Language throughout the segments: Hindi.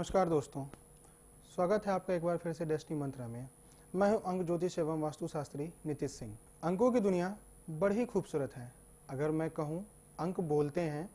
नमस्कार दोस्तों, स्वागत है आपका एक बार फिर से डेस्टिनी मंत्रा में। मैं हूं अंक ज्योतिष एवं वास्तुशास्त्री नीतीश सिंह। अंकों की दुनिया बड़ी खूबसूरत है। अगर मैं कहूं अंक बोलते हैं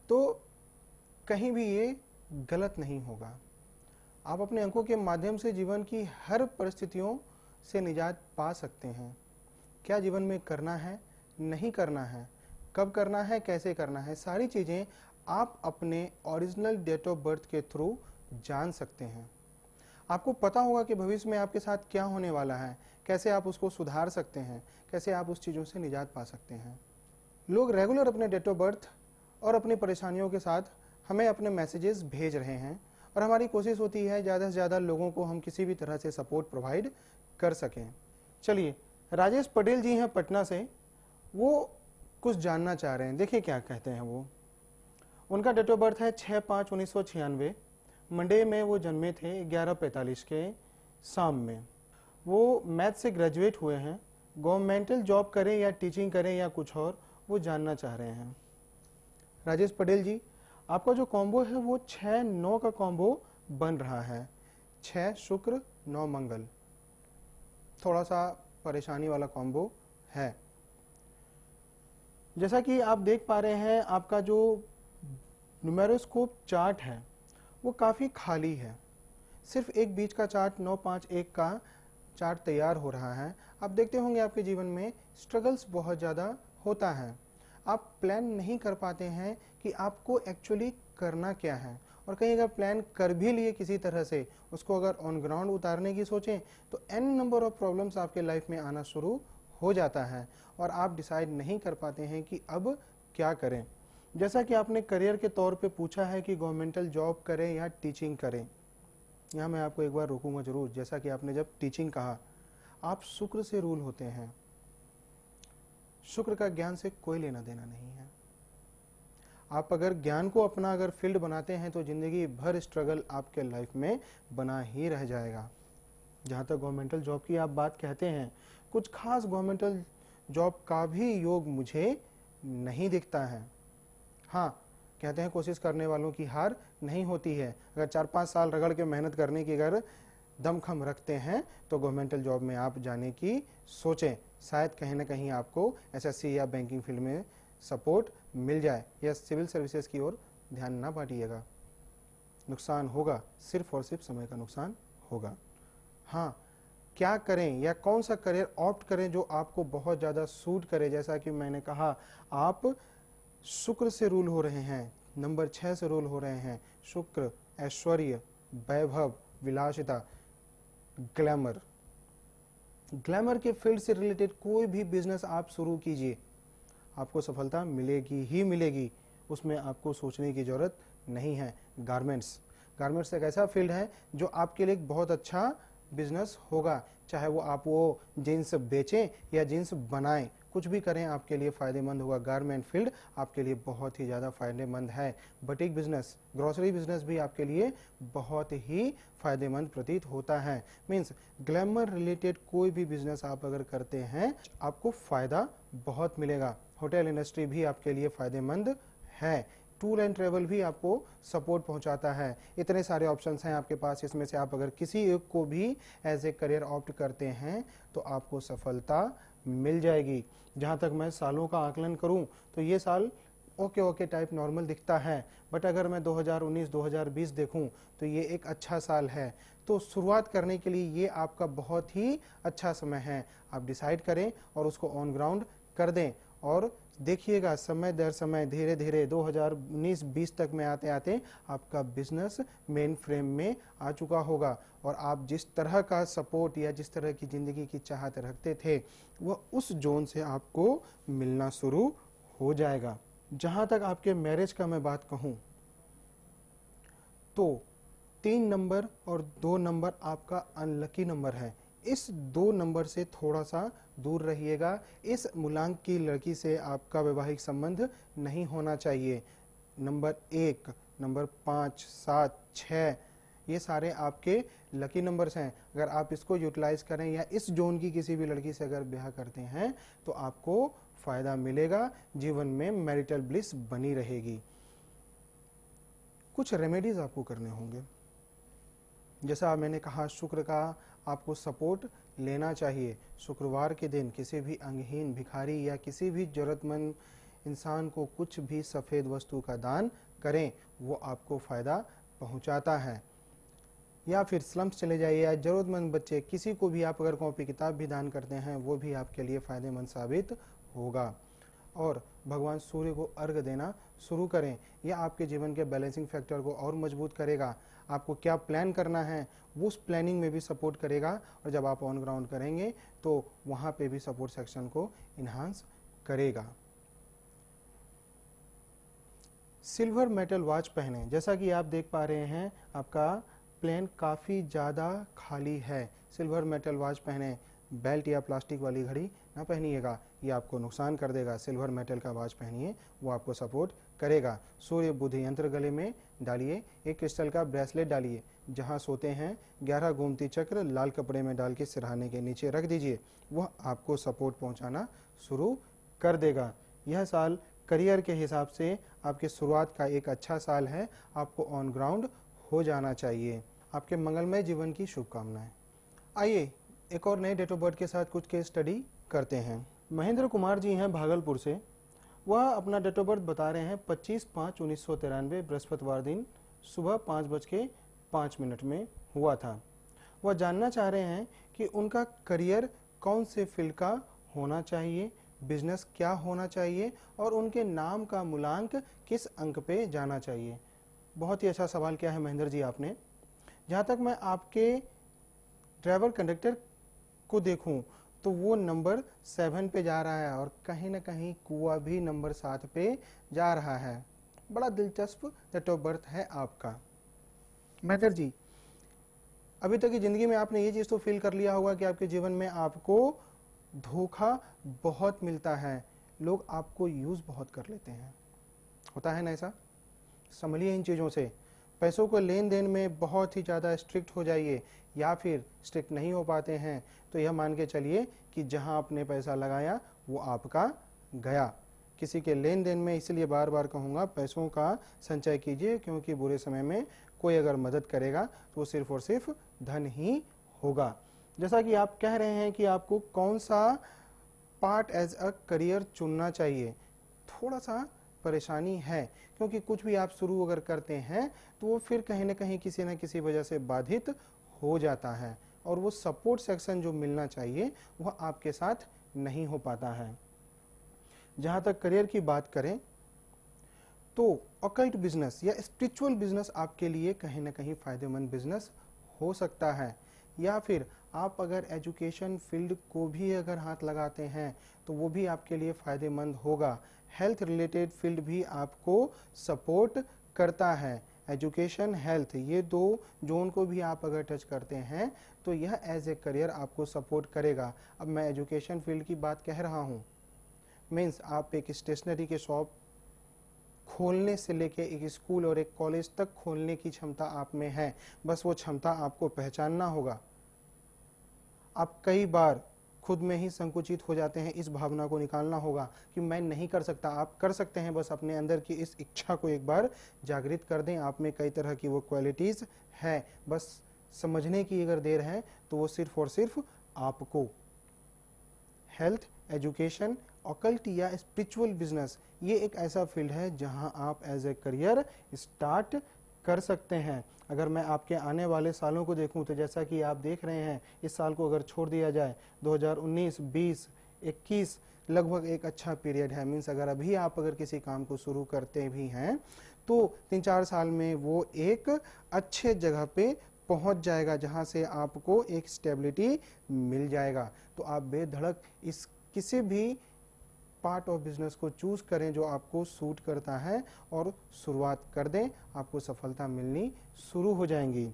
तो कहीं भी ये गलत नहीं होगा। आप अपने अंकों के माध्यम से जीवन की हर परिस्थितियों से निजात पा सकते हैं। क्या जीवन में करना है, नहीं करना है, कब करना है, कैसे करना है, सारी चीज़ें आप अपने ओरिजिनल डेट ऑफ बर्थ के थ्रू जान सकते हैं। आपको पता होगा कि भविष्य में आपके साथ क्या होने वाला है, कैसे आप उसको सुधार सकते हैं, कैसे आप उस चीज़ों से निजात पा सकते हैं। लोग रेगुलर अपने डेट ऑफ बर्थ और अपनी परेशानियों के साथ हमें अपने मैसेजेस भेज रहे हैं और हमारी कोशिश होती है ज़्यादा से ज़्यादा लोगों को हम किसी भी तरह से सपोर्ट प्रोवाइड कर सकें। चलिए, राजेश पटेल जी हैं पटना से, वो कुछ जानना चाह रहे हैं। देखिए क्या कहते हैं वो। उनका डेट ऑफ बर्थ है 6/5/1996। मंडे में वो जन्मे थे 11:45 के शाम में। वो मैथ से ग्रेजुएट हुए हैं। गवर्नमेंटल जॉब करें या टीचिंग करें या कुछ और, वो जानना चाह रहे हैं। राजेश पटेल जी, आपका जो कॉम्बो है वो 6-9 का कॉम्बो बन रहा है। 6 शुक्र 9 मंगल, थोड़ा सा परेशानी वाला कॉम्बो है। जैसा कि आप देख पा रहे हैं, आपका जो न्यूमेरोस्कोप चार्ट है वो काफ़ी खाली है। सिर्फ एक बीच का चार्ट 9-5-1 का चार्ट तैयार हो रहा है। आप देखते होंगे आपके जीवन में स्ट्रगल्स बहुत ज़्यादा होता है। आप प्लान नहीं कर पाते हैं कि आपको एक्चुअली करना क्या है, और कहीं अगर प्लान कर भी लिए किसी तरह से, उसको अगर ऑन ग्राउंड उतारने की सोचें तो एन नंबर ऑफ प्रॉब्लम्स आपके लाइफ में आना शुरू हो जाता है और आप डिसाइड नहीं कर पाते हैं कि अब क्या करें। जैसा कि आपने करियर के तौर पे पूछा है कि गवर्नमेंटल जॉब करें या टीचिंग करें, यहाँ मैं आपको एक बार रोकूंगा जरूर। जैसा कि आपने जब टीचिंग कहा, आप शुक्र से रूल होते हैं। शुक्र का ज्ञान से कोई लेना देना नहीं है। आप अगर ज्ञान को अपना अगर फील्ड बनाते हैं तो जिंदगी भर स्ट्रगल आपके लाइफ में बना ही रह जाएगा। जहाँ तक गवर्नमेंटल जॉब की आप बात कहते हैं, कुछ खास गवर्नमेंटल जॉब का भी योग मुझे नहीं दिखता है। हाँ, कहते हैं कोशिश करने वालों की हार नहीं होती है। अगर 4-5 साल रगड़ के मेहनत करने की अगर दमखम रखते हैं तो गवर्नमेंटल जॉब में आप जाने की सोचें। शायद कहीं ना कहीं आपको एसएससी या बैंकिंग फील्ड में सपोर्ट मिल जाए, या सिविल सर्विसेज की ओर ध्यान ना बांटिएगा। नुकसान होगा, सिर्फ और सिर्फ समय का नुकसान होगा। हाँ, क्या करें या कौन सा करियर ऑप्ट करें जो आपको बहुत ज़्यादा सूट करे। जैसा कि मैंने कहा, आप शुक्र से रूल हो रहे हैं, नंबर 6 से रूल हो रहे हैं। शुक्र ऐश्वर्य, वैभव, विलासिता, ग्लैमर। ग्लैमर के फील्ड से रिलेटेड कोई भी बिजनेस आप शुरू कीजिए, आपको सफलता मिलेगी ही मिलेगी। उसमें आपको सोचने की जरूरत नहीं है। गारमेंट्स एक ऐसा फील्ड है जो आपके लिए बहुत अच्छा बिजनेस होगा। चाहे आप वो जीन्स बेचें या जीन्स बनाएं, कुछ भी करें आपके लिए फायदेमंद होगा। गारमेंट फील्ड आपके लिए बहुत ही ज़्यादा फायदेमंद है। बुटीक बिजनेस, ग्रोसरी बिजनेस भी आपके लिए बहुत ही फायदेमंद प्रतीत होता है। मीन्स ग्लैमर रिलेटेड कोई भी बिजनेस आप अगर करते हैं, आपको फायदा बहुत मिलेगा। होटल इंडस्ट्री भी आपके लिए फायदेमंद है। टूर एंड ट्रेवल भी आपको सपोर्ट पहुंचाता है। इतने सारे ऑप्शंस हैं आपके पास, इसमें से आप अगर किसी एक को भी एज ए करियर ऑप्ट करते हैं तो आपको सफलता मिल जाएगी। जहां तक मैं सालों का आकलन करूं तो ये साल ओके टाइप नॉर्मल दिखता है, बट अगर मैं 2019-2020 देखूं तो ये एक अच्छा साल है। तो शुरुआत करने के लिए ये आपका बहुत ही अच्छा समय है। आप डिसाइड करें और उसको ऑन ग्राउंड कर दें, और देखिएगा समय दर समय धीरे धीरे 2019-20 तक में आते आते आपका बिजनेस मेन फ्रेम में आ चुका होगा, और आप जिस तरह का सपोर्ट या जिस तरह की जिंदगी की चाहत रखते थे वह उस जोन से आपको मिलना शुरू हो जाएगा। जहां तक आपके मैरिज का मैं बात कहूं तो 3 नंबर और 2 नंबर आपका अनलकी नंबर है। इस 2 नंबर से थोड़ा सा दूर रहिएगा। इस मूलांक की लड़की से आपका वैवाहिक संबंध नहीं होना चाहिए। नंबर 1, नंबर 5, 7, 6 ये सारे आपके लकी नंबर्स हैं। अगर आप इसको यूटिलाइज करें या इस जोन की किसी भी लड़की से अगर ब्याह करते हैं तो आपको फायदा मिलेगा, जीवन में मैरिटल ब्लिस बनी रहेगी। कुछ रेमेडीज आपको करने होंगे। जैसा मैंने कहा, शुक्र का आपको सपोर्ट लेना चाहिए। शुक्रवार के दिन किसी भी अंगहीन, भिखारी या किसी भी जरूरतमंद इंसान को कुछ भी सफ़ेद वस्तु का दान करें, वो आपको फ़ायदा पहुंचाता है। या फिर स्लम्स चले जाइए, या ज़रूरतमंद बच्चे, किसी को भी आप अगर कॉपी किताब भी दान करते हैं, वो भी आपके लिए फ़ायदेमंद साबित होगा। और भगवान सूर्य को अर्घ देना शुरू करें, यह आपके जीवन के बैलेंसिंग फैक्टर को और मजबूत करेगा। आपको क्या प्लान करना है वो उस प्लानिंग में भी सपोर्ट करेगा, और जब आप ऑन ग्राउंड करेंगे तो वहाँ पे भी सपोर्ट सेक्शन को इन्हांस करेगा। सिल्वर मेटल वॉच पहने। जैसा कि आप देख पा रहे हैं, आपका प्लेन काफ़ी ज़्यादा खाली है। सिल्वर मेटल वॉच पहने। बेल्ट या प्लास्टिक वाली घड़ी ना पहनिएगा, ये आपको नुकसान कर देगा। सिल्वर मेटल का वॉच पहनिए, वो आपको सपोर्ट करेगा। सूर्य बुध यंत्र गले में डालिए। एक क्रिस्टल का ब्रेसलेट डालिए। जहाँ सोते हैं 11 गोमती चक्र लाल कपड़े में डाल के सिरहाने के नीचे रख दीजिए, वह आपको सपोर्ट पहुँचाना शुरू कर देगा। यह साल करियर के हिसाब से आपके शुरुआत का एक अच्छा साल है। आपको ऑन ग्राउंड हो जाना चाहिए। आपके मंगलमय जीवन की शुभकामनाएं। आइए एक और नए डेट ऑफ बर्थ के साथ कुछ केस स्टडी करते हैं। महेंद्र कुमार जी हैं भागलपुर से। वह अपना डेट ऑफ बर्थ बता रहे हैं 25/5/1993 बृहस्पतिवार दिन सुबह 5:05 में हुआ था। वह जानना चाह रहे हैं कि उनका करियर कौन से फील्ड का होना चाहिए, बिजनेस क्या होना चाहिए, और उनके नाम का मूलांक किस अंक पे जाना चाहिए। बहुत ही अच्छा सवाल किया है महेंद्र जी आपने। जहाँ तक मैं आपके ड्राइवर कंडक्टर को देखूं तो वो नंबर 7 पे जा रहा है, और कहीं ना कहीं कुआ भी नंबर 7 पे जा रहा है। बड़ा दिलचस्प डेट ऑफ बर्थ है आपका महेंद्र जी। अभी तक की जिंदगी में आपने ये चीज़ तो फील कर लिया होगा कि आपके जीवन में आपको धोखा बहुत मिलता है, लोग आपको यूज़ बहुत कर लेते हैं। होता है ना ऐसा? संभलिए इन चीज़ों से। पैसों को लेन देन में बहुत ही ज़्यादा स्ट्रिक्ट हो जाइए, या फिर स्ट्रिक्ट नहीं हो पाते हैं तो यह मान के चलिए कि जहां आपने पैसा लगाया वो आपका गया। किसी के लेन देन में इसलिए बार बार कहूँगा, पैसों का संचय कीजिए, क्योंकि बुरे समय में कोई अगर मदद करेगा तो वो सिर्फ और सिर्फ धन ही होगा। जैसा कि आप कह रहे हैं कि आपको कौन सा पार्ट एज अ करियर चुनना चाहिए, थोड़ा सा परेशानी है, क्योंकि कुछ भी आप शुरू अगर करते हैं तो वो फिर कहीं ना कहीं किसी न किसी वजह से बाधित हो जाता है, और वो सपोर्ट सेक्शन जो मिलना चाहिए वह आपके साथ नहीं हो पाता है। जहाँ तक करियर की बात करें तो ऑकल्ट बिजनेस या स्पिरिचुअल बिजनेस आपके लिए कहीं ना कहीं फायदेमंद बिजनेस हो सकता है। या फिर आप अगर एजुकेशन फील्ड को भी अगर हाथ लगाते हैं तो वो भी आपके लिए फ़ायदेमंद होगा। हेल्थ रिलेटेड फील्ड भी आपको सपोर्ट करता है। एजुकेशन, हेल्थ, ये दो जोन को भी आप अगर टच करते हैं तो यह एज ए करियर आपको सपोर्ट करेगा। अब मैं एजुकेशन फील्ड की बात कह रहा हूँ, मीन्स आप एक स्टेशनरी के शॉप खोलने से लेके एक स्कूल और एक कॉलेज तक खोलने की क्षमता आप में है, बस वो क्षमता आपको पहचानना होगा। आप कई बार खुद में ही संकुचित हो जाते हैं, इस भावना को निकालना होगा कि मैं नहीं कर सकता। आप कर सकते हैं, बस अपने अंदर की इस इच्छा को एक बार जागृत कर दें। आप में कई तरह की वो क्वालिटीज़ है, बस समझने की अगर देर है तो वो सिर्फ और सिर्फ आपको। हेल्थ, एजुकेशन, ऑकल्ट या स्पिरिचुअल बिजनेस, ये एक ऐसा फील्ड है जहां आप एज ए करियर स्टार्ट कर सकते हैं। अगर मैं आपके आने वाले सालों को देखूं तो जैसा कि आप देख रहे हैं, इस साल को अगर छोड़ दिया जाए 2019, 20, 21 लगभग एक अच्छा पीरियड है। मीन्स अगर अभी आप अगर किसी काम को शुरू करते भी हैं तो 3-4 साल में वो एक अच्छे जगह पे पहुंच जाएगा, जहां से आपको एक स्टेबिलिटी मिल जाएगा। तो आप बेधड़क इस किसी भी पार्ट ऑफ बिजनेस को चूज करें जो आपको सूट करता है और शुरुआत कर दें, आपको सफलता मिलनी शुरू हो जाएंगी।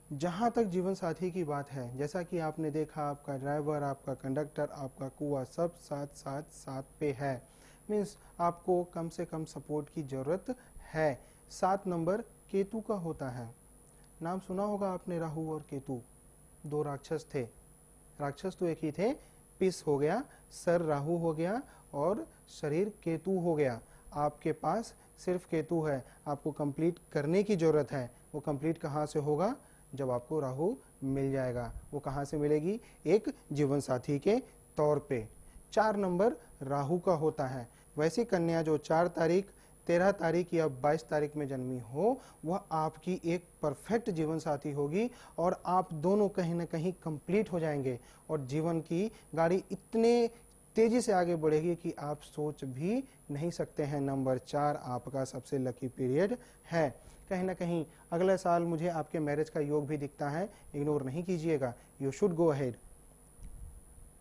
जहां तक जीवन साथी की बात है, जैसा कि आपने देखा, आपका ड्राइवर, आपका कंडक्टर, आपका कुआ सब साथ साथ साथ पे है। मीन्स आपको कम से कम सपोर्ट की जरूरत है। 7 नंबर केतु का होता है। नाम सुना होगा आपने, राहु और केतु, 2 राक्षस थे। राक्षस तो एक ही थे, पिस हो गया, सर राहु हो गया और शरीर केतु हो गया। आपके पास सिर्फ केतु है, आपको कंप्लीट करने की जरूरत है। वो कंप्लीट कहाँ से होगा? जब आपको राहु मिल जाएगा। वो कहाँ से मिलेगी? एक जीवन साथी के तौर पे। 4 नंबर राहु का होता है। वैसी कन्या जो 4 तारीख, 13 तारीख या 22 तारीख में जन्मी हो, वह आपकी एक परफेक्ट जीवन साथी होगी और आप दोनों कहीं ना कहीं कंप्लीट हो जाएंगे और जीवन की गाड़ी इतने तेजी से आगे बढ़ेगी कि आप सोच भी नहीं सकते हैं। नंबर 4 आपका सबसे लकी पीरियड है। कहीं ना कहीं अगले साल मुझे आपके मैरिज का योग भी दिखता है, इग्नोर नहीं कीजिएगा। यू शुड गो अहेड,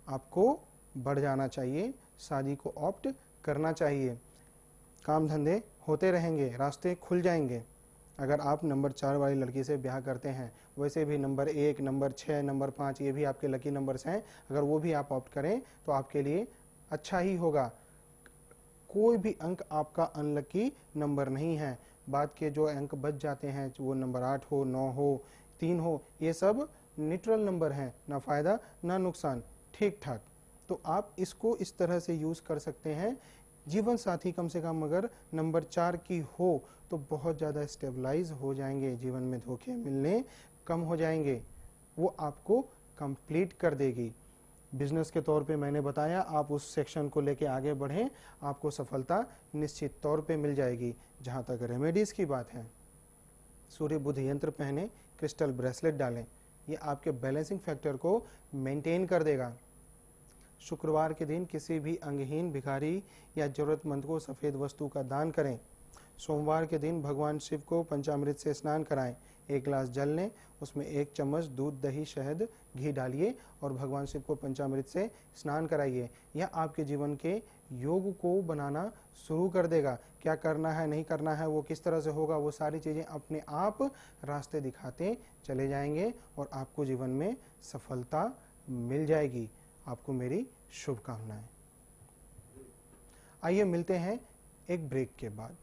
आपको बढ़ जाना चाहिए, शादी को ऑप्ट करना चाहिए। काम धंधे होते रहेंगे, रास्ते खुल जाएंगे अगर आप नंबर 4 वाली लड़की से ब्याह करते हैं। वैसे भी नंबर 1, नंबर 6, नंबर 5 ये भी आपके लकी नंबर्स हैं। अगर वो भी आप ऑप्ट करें तो आपके लिए अच्छा ही होगा। कोई भी अंक आपका अनलकी नंबर नहीं है। बाद के जो अंक बच जाते हैं, वो नंबर 8 हो, 9 हो, 3 हो, ये सब न्यूट्रल नंबर हैं, ना फायदा ना नुकसान, ठीक ठाक। तो आप इसको इस तरह से यूज कर सकते हैं। जीवन साथी कम से कम अगर नंबर 4 की हो तो बहुत ज़्यादा स्टेबलाइज हो जाएंगे, जीवन में धोखे मिलने कम हो जाएंगे, वो आपको कंप्लीट कर देगी। बिजनेस के तौर पे मैंने बताया, आप उस सेक्शन को लेके आगे बढ़ें, आपको सफलता निश्चित तौर पे मिल जाएगी। जहाँ तक रेमेडीज़ की बात है, सूर्य बुध यंत्र पहने, क्रिस्टल ब्रेसलेट डालें, ये आपके बैलेंसिंग फैक्टर को मेंटेन कर देगा। शुक्रवार के दिन किसी भी अंगहीन, भिखारी या जरूरतमंद को सफ़ेद वस्तु का दान करें। सोमवार के दिन भगवान शिव को पंचामृत से स्नान कराएं। 1 गिलास जल लें, उसमें 1 चम्मच दूध, दही, शहद, घी डालिए और भगवान शिव को पंचामृत से स्नान कराइए। यह आपके जीवन के योग को बनाना शुरू कर देगा। क्या करना है, नहीं करना है, वो किस तरह से होगा, वो सारी चीज़ें अपने आप रास्ते दिखाते चले जाएंगे और आपको जीवन में सफलता मिल जाएगी। आपको मेरी शुभकामनाएं। आइए मिलते हैं एक ब्रेक के बाद।